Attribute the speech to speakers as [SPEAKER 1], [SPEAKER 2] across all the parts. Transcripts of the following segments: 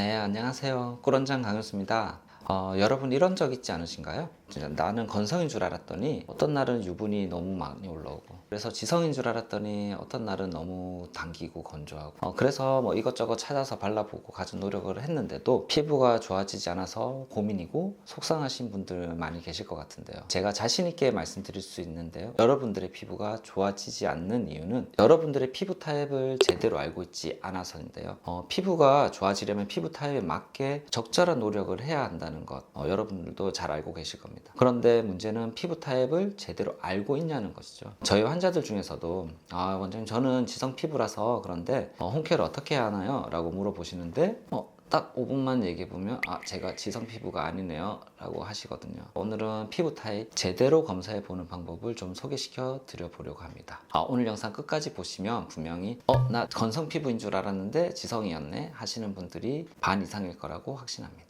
[SPEAKER 1] 네, 안녕하세요. 꿀원장 강효수입니다. 여러분 이런 적 있지 않으신가요? 진짜 나는 건성인 줄 알았더니 어떤 날은 유분이 너무 많이 올라오고, 그래서 지성인 줄 알았더니 어떤 날은 너무 당기고 건조하고, 그래서 뭐 이것저것 찾아서 발라보고 가진 노력을 했는데도 피부가 좋아지지 않아서 고민이고 속상하신 분들 많이 계실 것 같은데요. 제가 자신 있게 말씀드릴 수 있는데요, 여러분들의 피부가 좋아지지 않는 이유는 여러분들의 피부 타입을 제대로 알고 있지 않아서인데요. 피부가 좋아지려면 피부 타입에 맞게 적절한 노력을 해야 한다는 것, 여러분들도 잘 알고 계실 겁니다. 그런데 문제는 피부 타입을 제대로 알고 있냐는 것이죠. 저희 환자들 중에서도 원장님 저는 지성 피부라서 그런데 홈케어를 어떻게 해야 하나요? 라고 물어보시는데 딱 5분만 얘기해보면 제가 지성 피부가 아니네요 라고 하시거든요. 오늘은 피부 타입 제대로 검사해보는 방법을 좀 소개시켜 드려보려고 합니다. 오늘 영상 끝까지 보시면 분명히 나 건성 피부인 줄 알았는데 지성이었네 하시는 분들이 반 이상일 거라고 확신합니다.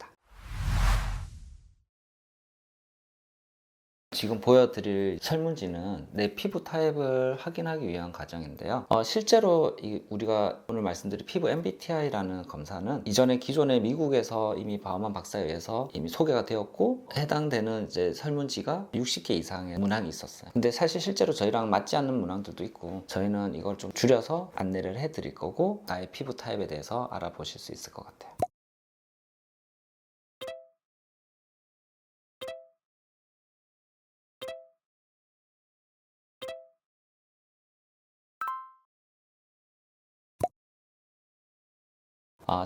[SPEAKER 1] 지금 보여드릴 설문지는 내 피부 타입을 확인하기 위한 과정인데요. 실제로 우리가 오늘 말씀드린 피부 MBTI라는 검사는 이전에 기존에 미국에서 이미 바우만 박사에 의해서 이미 소개가 되었고, 해당되는 이제 설문지가 60개 이상의 문항이 있었어요. 근데 사실 실제로 저희랑 맞지 않는 문항들도 있고, 저희는 이걸 좀 줄여서 안내를 해드릴 거고, 나의 피부 타입에 대해서 알아보실 수 있을 것 같아요.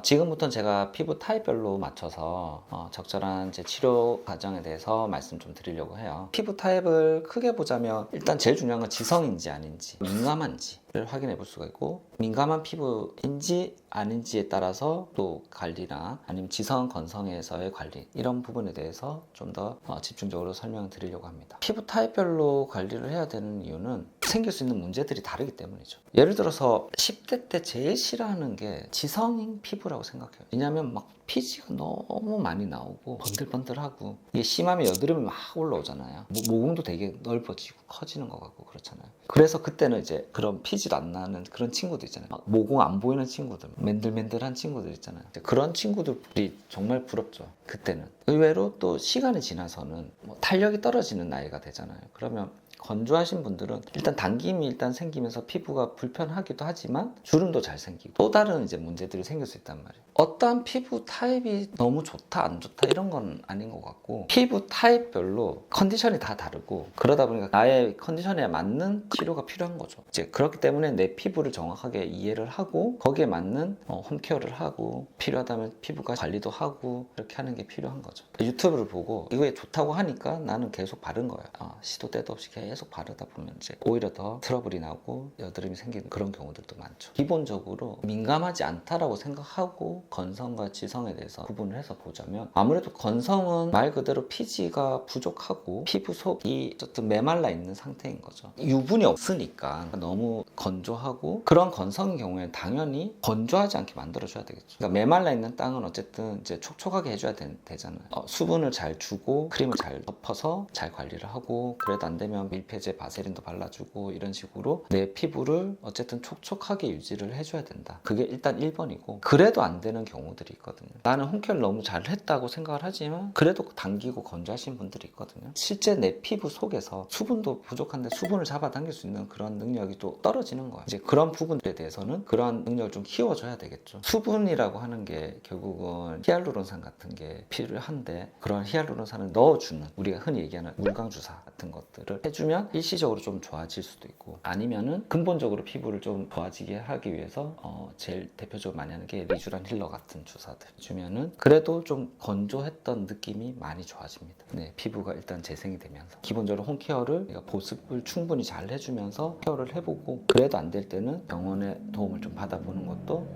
[SPEAKER 1] 지금부터는 제가 피부 타입별로 맞춰서 적절한 제 치료 과정에 대해서 말씀 좀 드리려고 해요. 피부 타입을 크게 보자면 일단 제일 중요한 건 지성인지 아닌지, 민감한지를 확인해 볼 수가 있고, 민감한 피부인지 아닌지에 따라서 또 관리나 아니면 지성 건성에서의 관리, 이런 부분에 대해서 좀 더 집중적으로 설명을 드리려고 합니다. 피부 타입별로 관리를 해야 되는 이유는 생길 수 있는 문제들이 다르기 때문이죠. 예를 들어서 10대 때 제일 싫어하는 게 지성인 피부라고 생각해요. 왜냐하면 막 피지가 너무 많이 나오고 번들번들하고, 이게 심하면 여드름이 막 올라오잖아요. 모공도 되게 넓어지고 커지는 것 같고 그렇잖아요. 그래서 그때는 이제 그런 피지도 안 나는 그런 친구들 있잖아요. 막 모공 안 보이는 친구들, 맨들맨들한 친구들 있잖아요. 그런 친구들이 정말 부럽죠. 그때는. 의외로 또 시간이 지나서는 탄력이 떨어지는 나이가 되잖아요. 그러면 건조하신 분들은 일단 당김이 일단 생기면서 피부가 불편하기도 하지만 주름도 잘 생기고 또 다른 이제 문제들이 생길 수 있단 말이에요. 어떠한 피부 타입이 너무 좋다 안 좋다 이런 건 아닌 것 같고, 피부 타입별로 컨디션이 다 다르고, 그러다 보니까 나의 컨디션에 맞는 치료가 필요한 거죠. 이제 그렇기 때문에 내 피부를 정확하게 이해를 하고 거기에 맞는 홈케어를 하고, 필요하다면 피부과 관리도 하고, 이렇게 하는 게 필요한 거죠. 유튜브를 보고 이거에 좋다고 하니까 나는 계속 바른 거예요. 시도 때도 없이 계속 바르다 보면 이제 오히려 더 트러블이 나고 여드름이 생기는 그런 경우들도 많죠. 기본적으로 민감하지 않다라고 생각하고 건성과 지성에 대해서 구분을 해서 보자면, 아무래도 건성은 말 그대로 피지가 부족하고 피부 속이 어쨌든 메말라 있는 상태인 거죠. 유분이 없으니까 너무 건조하고, 그런 건성인 경우에는 당연히 건조하지 않게 만들어줘야 되겠죠. 그러니까 메말라 있는 땅은 어쨌든 이제 촉촉하게 해줘야 되잖아요. 수분을 잘 주고 크림을 잘 덮어서 잘 관리를 하고, 그래도 안 되면 밀폐제 바세린도 발라주고, 이런 식으로 내 피부를 어쨌든 촉촉하게 유지를 해줘야 된다. 그게 일단 1번이고, 그래도 안 되는 경우들이 있거든요. 나는 홈케어를 너무 잘 했다고 생각을 하지만 그래도 당기고 건조하신 분들이 있거든요. 실제 내 피부 속에서 수분도 부족한데 수분을 잡아당길 수 있는 그런 능력이 또 떨어지는 거예요. 이제 그런 부분들에 대해서는 그런 능력을 좀 키워줘야 되겠죠. 수분이라고 하는 게 결국은 히알루론산 같은 게 필요한데, 그런 히알루론산을 넣어주는, 우리가 흔히 얘기하는 물광주사 같은 것들을 해주면 일시적으로 좀 좋아질 수도 있고, 아니면은 근본적으로 피부를 좀 좋아지게 하기 위해서 제일 대표적으로 많이 하는 게 리쥬란 힐러 같은 주사들 주면은 그래도 좀 건조했던 느낌이 많이 좋아집니다. 네, 피부가 일단 재생이 되면서 기본적으로 홈케어를 보습을 충분히 잘 해주면서 케어를 해보고, 그래도 안 될 때는 병원의 도움을 좀 받아보는 것도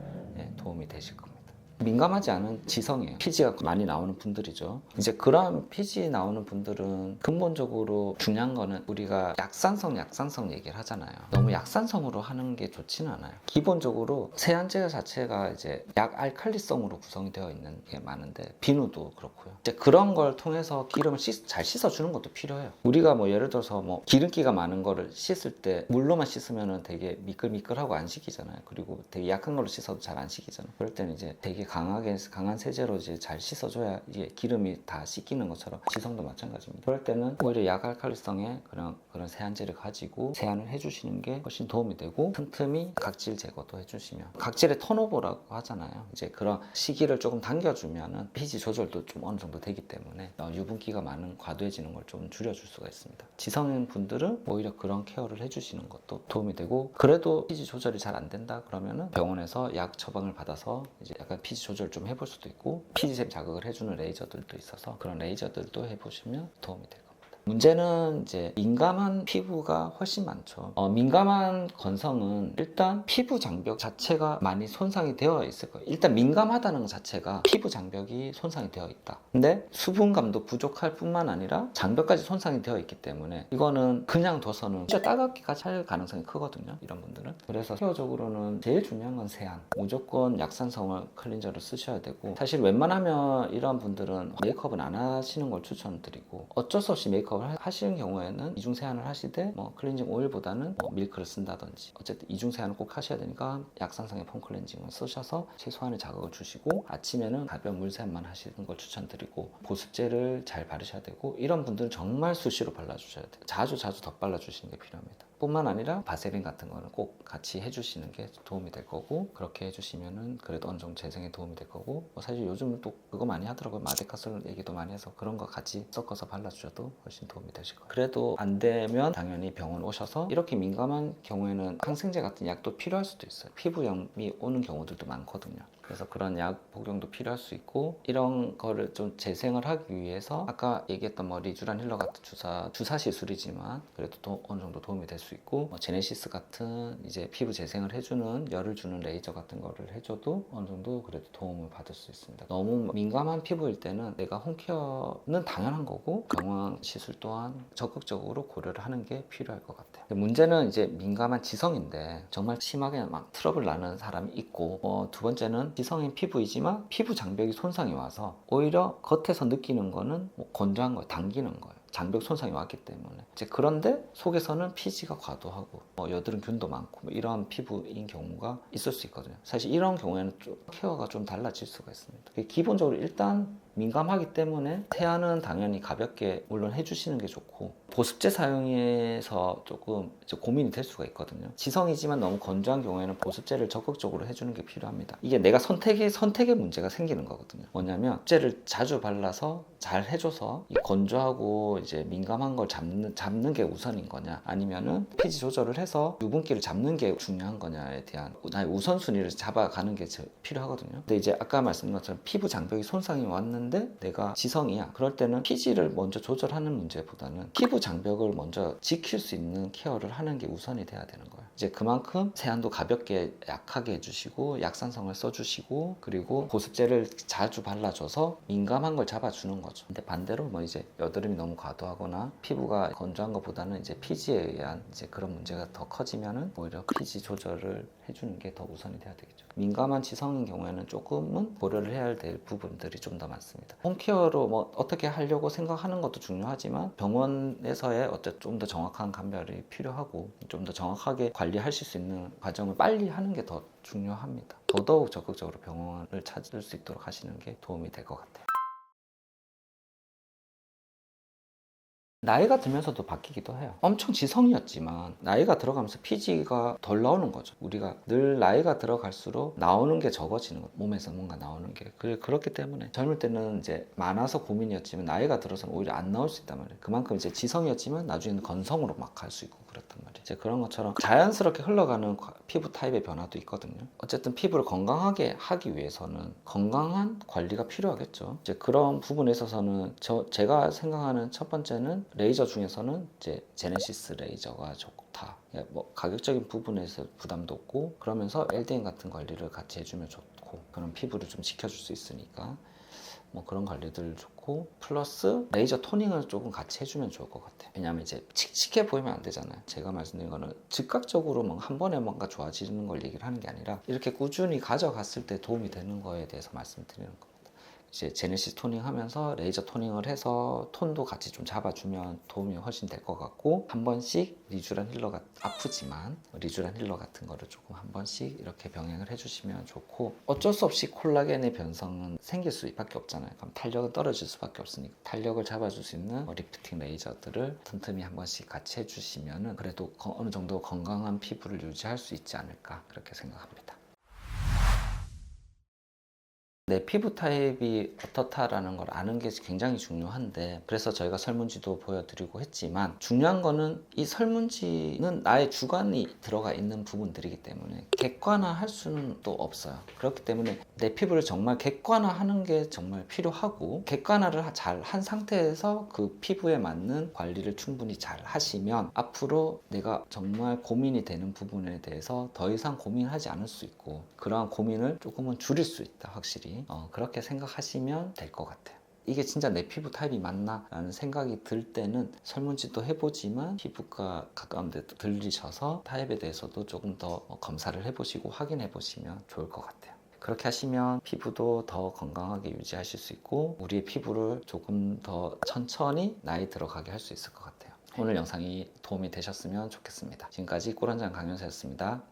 [SPEAKER 1] 도움이 되실 겁니다. 민감하지 않은 지성이에요. 피지가 많이 나오는 분들이죠. 이제 그런 피지 나오는 분들은 근본적으로 중요한 거는, 우리가 약산성 얘기를 하잖아요. 너무 약산성으로 하는 게 좋지는 않아요. 기본적으로 세안제 자체가 이제 약알칼리성으로 구성이 되어 있는 게 많은데, 비누도 그렇고요. 이제 그런 걸 통해서 기름을 잘 씻어주는 것도 필요해요. 우리가 예를 들어서 기름기가 많은 거를 씻을 때 물로만 씻으면 되게 미끌미끌하고 안 씻기잖아요. 그리고 되게 약한 걸로 씻어도 잘 안 씻기잖아요. 그럴 때는 이제 되게 강한 세제로 이제 잘 씻어줘야 이게 기름이 다 씻기는 것처럼 지성도 마찬가지입니다. 그럴 때는 오히려 약알칼리성의 그런 세안제를 가지고 세안을 해주시는 게 훨씬 도움이 되고, 틈틈이 각질 제거도 해주시면, 각질의 턴오버라고 하잖아요. 이제 그런 시기를 조금 당겨주면은 피지 조절도 좀 어느 정도 되기 때문에 유분기가 많은 과도해지는 걸 좀 줄여줄 수가 있습니다. 지성인 분들은 오히려 그런 케어를 해주시는 것도 도움이 되고, 그래도 피지 조절이 잘 안 된다 그러면은 병원에서 약 처방을 받아서 이제 약간 피지 조절 좀 해볼 수도 있고, 피지샘 자극을 해주는 레이저들도 있어서 그런 레이저들도 해보시면 도움이 되고. 문제는 이제 민감한 피부가 훨씬 많죠. 민감한 건성은 일단 피부 장벽 자체가 많이 손상이 되어 있을 거예요. 일단 민감하다는 것 자체가 피부 장벽이 손상이 되어 있다. 근데 수분감도 부족할 뿐만 아니라 장벽까지 손상이 되어 있기 때문에 이거는 그냥 둬서는 진짜 따갑기까지 할 가능성이 크거든요, 이런 분들은. 그래서 케어적으로는 제일 중요한 건 세안. 무조건 약산성을 클렌저를 쓰셔야 되고, 사실 웬만하면 이런 분들은 메이크업은 안 하시는 걸 추천드리고, 어쩔 수 없이 메이크업을 하시는 경우에는 이중 세안을 하시되 클렌징 오일보다는 밀크를 쓴다든지, 어쨌든 이중 세안을 꼭 하셔야 되니까 약산성의 폼 클렌징을 쓰셔서 최소한의 자극을 주시고, 아침에는 가벼운 물 세안만 하시는 걸 추천드리고, 보습제를 잘 바르셔야 되고, 이런 분들은 정말 수시로 발라주셔야 돼요. 자주 덧발라주시는 게 필요합니다. 뿐만 아니라 바세린 같은 거는 꼭 같이 해주시는 게 도움이 될 거고, 그렇게 해주시면은 그래도 어느 정도 재생에 도움이 될 거고, 사실 요즘은 또 그거 많이 하더라고요. 마데카솔 얘기도 많이 해서 그런 거 같이 섞어서 발라주셔도 훨씬 도움이 되실 거예요. 그래도 안 되면 당연히 병원 오셔서, 이렇게 민감한 경우에는 항생제 같은 약도 필요할 수도 있어요. 피부염이 오는 경우들도 많거든요. 그래서 그런 약 복용도 필요할 수 있고, 이런 거를 좀 재생을 하기 위해서 아까 얘기했던 리쥬란 힐러 같은 주사 시술이지만 그래도 또 어느 정도 도움이 될 수 있고, 제네시스 같은 이제 피부 재생을 해주는, 열을 주는 레이저 같은 거를 해줘도 어느 정도 그래도 도움을 받을 수 있습니다. 너무 민감한 피부일 때는 내가 홈케어는 당연한 거고, 경화 시술 또한 적극적으로 고려를 하는 게 필요할 것 같아요. 문제는 이제 민감한 지성인데 정말 심하게 막 트러블 나는 사람이 있고, 두 번째는 지성인 피부이지만 피부 장벽이 손상이 와서 오히려 겉에서 느끼는 거는 건조한 거예요. 당기는 거예요. 장벽 손상이 왔기 때문에. 이제 그런데 속에서는 피지가 과도하고 여드름 균도 많고 이런 피부인 경우가 있을 수 있거든요. 사실 이런 경우에는 좀 케어가 좀 달라질 수가 있습니다. 기본적으로 일단 민감하기 때문에 세안은 당연히 가볍게 물론 해주시는 게 좋고, 보습제 사용해서 조금 이제 고민이 될 수가 있거든요. 지성이지만 너무 건조한 경우에는 보습제를 적극적으로 해주는 게 필요합니다. 이게 내가 선택의 문제가 생기는 거거든요. 뭐냐면 보습제를 자주 발라서 잘 해줘서 이 건조하고 이제 민감한 걸 잡는 게 우선인 거냐, 아니면은 피지 조절을 해서 유분기를 잡는 게 중요한 거냐에 대한 나의 우선순위를 잡아가는 게 필요하거든요. 근데 이제 아까 말씀드린 것처럼 피부 장벽이 손상이 왔는데 내가 지성이야, 그럴 때는 피지를 먼저 조절하는 문제보다는 피부 장벽을 먼저 지킬 수 있는 케어를 하는 게 우선이 돼야 되는 거예요. 이제 그만큼 세안도 가볍게 약하게 해주시고, 약산성을 써주시고, 그리고 보습제를 자주 발라줘서 민감한 걸 잡아주는 거죠. 근데 반대로 이제 여드름이 너무 과도하거나 피부가 건조한 것보다는 이제 피지에 의한 이제 그런 문제가 더 커지면은 오히려 피지 조절을 해주는 게 더 우선이 돼야 되겠죠. 민감한 지성인 경우에는 조금은 고려를 해야 될 부분들이 좀 더 많습니다. 홈케어로 어떻게 하려고 생각하는 것도 중요하지만 병원에서의 어쨌든 좀 더 정확한 감별이 필요하고, 좀 더 정확하게 관리하실 수 있는 과정을 빨리 하는 게 더 중요합니다. 더더욱 적극적으로 병원을 찾을 수 있도록 하시는 게 도움이 될 것 같아요. 나이가 들면서도 바뀌기도 해요. 엄청 지성이었지만 나이가 들어가면서 피지가 덜 나오는 거죠. 우리가 늘 나이가 들어갈수록 나오는 게 적어지는 거예요. 몸에서 뭔가 나오는 게. 그렇기 때문에 젊을 때는 이제 많아서 고민이었지만 나이가 들어서는 오히려 안 나올 수 있단 말이에요. 그만큼 이제 지성이었지만 나중에는 건성으로 막 갈 수 있고 그렇단 말이에요. 이제 그런 것처럼 자연스럽게 흘러가는 피부 타입의 변화도 있거든요. 어쨌든 피부를 건강하게 하기 위해서는 건강한 관리가 필요하겠죠. 이제 그런 부분에 있어서는 제가 생각하는 첫 번째는 레이저 중에서는 이제 제네시스 레이저가 좋다. 가격적인 부분에서 부담도 없고, 그러면서 LDN 같은 관리를 같이 해주면 좋고, 그런 피부를 좀 지켜줄 수 있으니까 그런 관리들 좋고, 플러스 레이저 토닝을 조금 같이 해주면 좋을 것 같아요. 왜냐하면 이제 칙칙해 보이면 안 되잖아요. 제가 말씀드린 거는 즉각적으로 한 번에 뭔가 좋아지는 걸 얘기를 하는 게 아니라 이렇게 꾸준히 가져갔을 때 도움이 되는 거에 대해서 말씀드리는 겁니다. 이제 제네시스 토닝 하면서 레이저 토닝을 해서 톤도 같이 좀 잡아주면 도움이 훨씬 될 것 같고, 한 번씩 리쥬란 힐러가 아프지만 리쥬란 힐러 같은 거를 조금 한 번씩 이렇게 병행을 해주시면 좋고, 어쩔 수 없이 콜라겐의 변성은 생길 수밖에 없잖아요. 그럼 탄력은 떨어질 수밖에 없으니까 탄력을 잡아줄 수 있는 리프팅 레이저들을 틈틈이 한 번씩 같이 해주시면은 그래도 어느 정도 건강한 피부를 유지할 수 있지 않을까, 그렇게 생각합니다. 내 피부 타입이 어떻다라는 걸 아는 게 굉장히 중요한데, 그래서 저희가 설문지도 보여드리고 했지만, 중요한 거는 이 설문지는 나의 주관이 들어가 있는 부분들이기 때문에 객관화할 수는 또 없어요. 그렇기 때문에 내 피부를 정말 객관화하는 게 정말 필요하고, 객관화를 잘 한 상태에서 그 피부에 맞는 관리를 충분히 잘 하시면 앞으로 내가 정말 고민이 되는 부분에 대해서 더 이상 고민하지 않을 수 있고, 그러한 고민을 조금은 줄일 수 있다, 확실히. 그렇게 생각하시면 될 것 같아요. 이게 진짜 내 피부 타입이 맞나? 라는 생각이 들 때는 설문지도 해보지만 피부과 가까운 데 들리셔서 타입에 대해서도 조금 더 검사를 해보시고 확인해 보시면 좋을 것 같아요. 그렇게 하시면 피부도 더 건강하게 유지하실 수 있고, 우리의 피부를 조금 더 천천히 나이 들어가게 할 수 있을 것 같아요. 오늘 영상이 도움이 되셨으면 좋겠습니다. 지금까지 꿀한장 강연사였습니다.